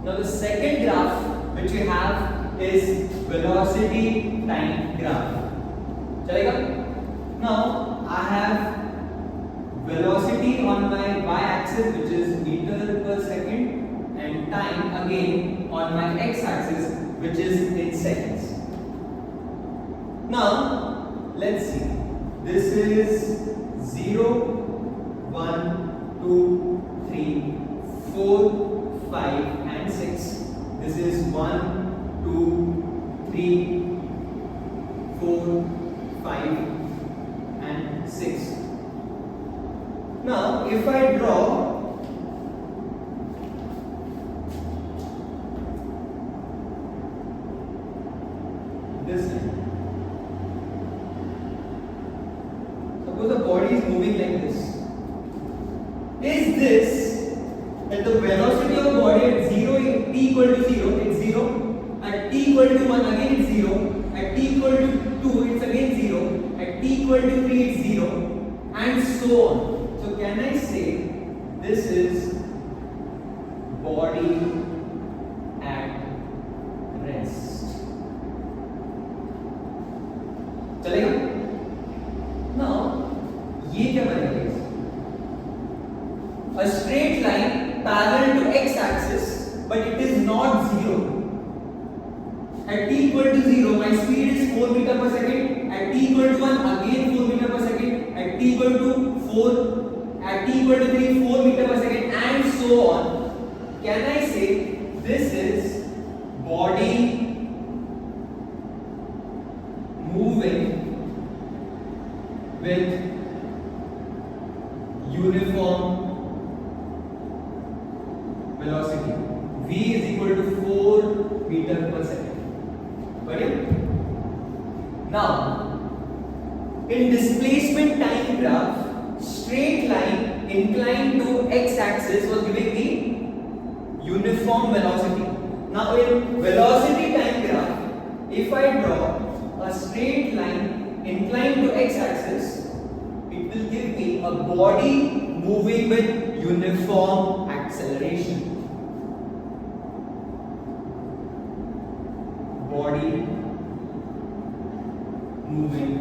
Now the second graph which we have is velocity time graph. Chalega? Now I have velocity on my y-axis, which is meter per second, and time again on my x-axis, which is in seconds. Now let's see. This is 0, 1, 2, 3, 4, 5 and 6. This is 1, 2, 3, 4, 5 and 6. Now if I draw this line, suppose the body is moving like this. Is this that the velocity of body at 0, t equal to 0, it's 0. At t equal to 1 again it's 0. At t equal to 2 it's again 0. At t equal to 3 it's 0. And so on. So can I say this is body at rest? चलेगा? Now ये क्या बनेगा? A straight line parallel to x-axis, but it is not 0. At t equal to 0, my speed is 4 meter per second. At t equal to 1, again 4 meter per second. At t equal to 4, at t equal to 3, 4 meter per second, and so on. Can I say this is body moving with uniform velocity? V is equal to 4 meter per second. Now, in displacement time graph, straight line inclined to x-axis was giving the uniform velocity. Now, in velocity time graph, if I draw a straight line inclined to x-axis, it will give me a body moving with uniform acceleration. Body moving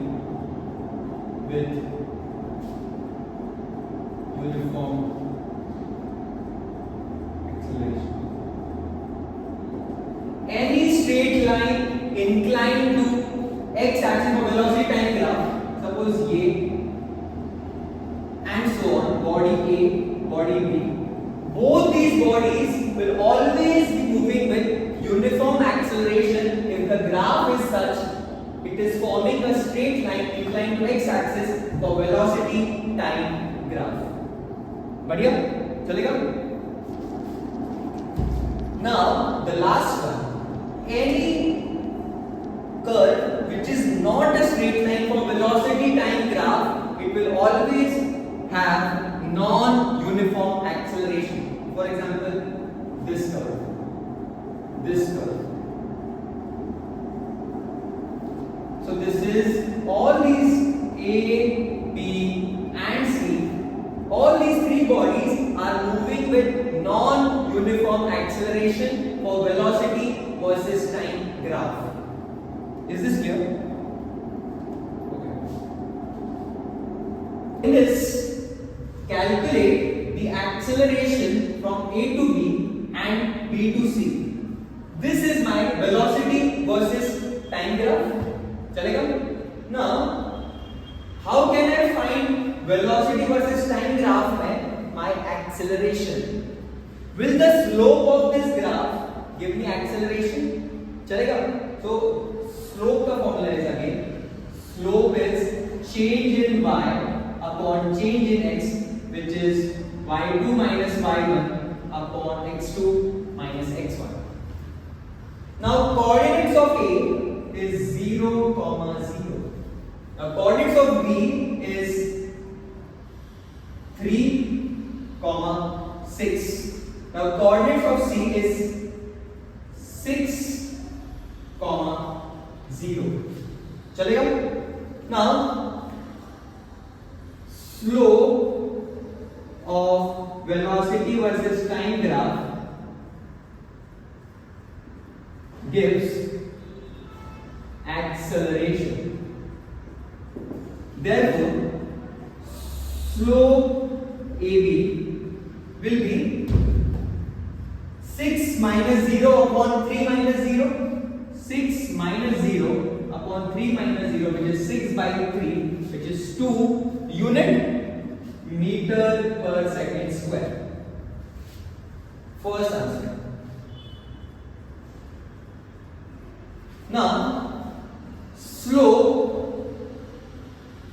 with uniform acceleration. Any straight line inclined to x-axis for velocity time graph, suppose A, and so on, body A, body B. Both these bodies will always be moving with uniform acceleration if the graph is such it is forming a straight line inclined to x-axis for velocity time graph. बढ़िया? चलेगा? Now the last one. Any curve which is not a straight line for velocity time graph, it will always have non-uniform acceleration. For example, this curve. This curve. So this is all these A, B and C. All these three bodies are moving with non-uniform acceleration for velocity versus time graph. Is this clear? Okay. In this, calculate the acceleration from A to B and B to C. This is my velocity versus time graph. चलेगा? Now, how can I find velocity versus time graph में my acceleration? Will the slope of this graph give me acceleration? चलेगा? So slope का formula is again slope is change in y upon change in x, which is y2 minus y1 upon x2 minus x1. Now coordinates of A is 0, 0. Now coordinates of B is 3, 6. Now coordinates of C is 6, 0. चलेगा? Now slope of velocity versus time graph slope AB will be 6 minus 0 upon 3 minus 0. 6 minus 0 upon 3 minus 0, which is 6 by 3, which is 2 unit meter per second square. First answer. Now, slope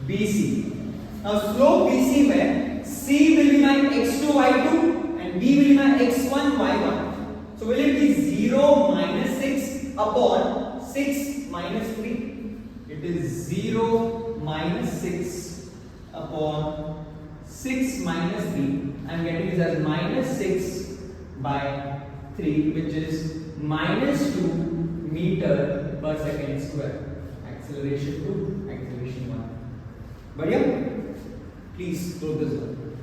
BC. Now, slope BC where C will be my x2, y2 and B will be my x1, y1. So, will it be 0 minus 6 upon 6 minus 3? It is 0 minus 6 upon 6 minus 3. I am getting this as minus 6 by 3, which is minus 2 meter per second square. Acceleration 2, acceleration 1. But yeah, please close this one.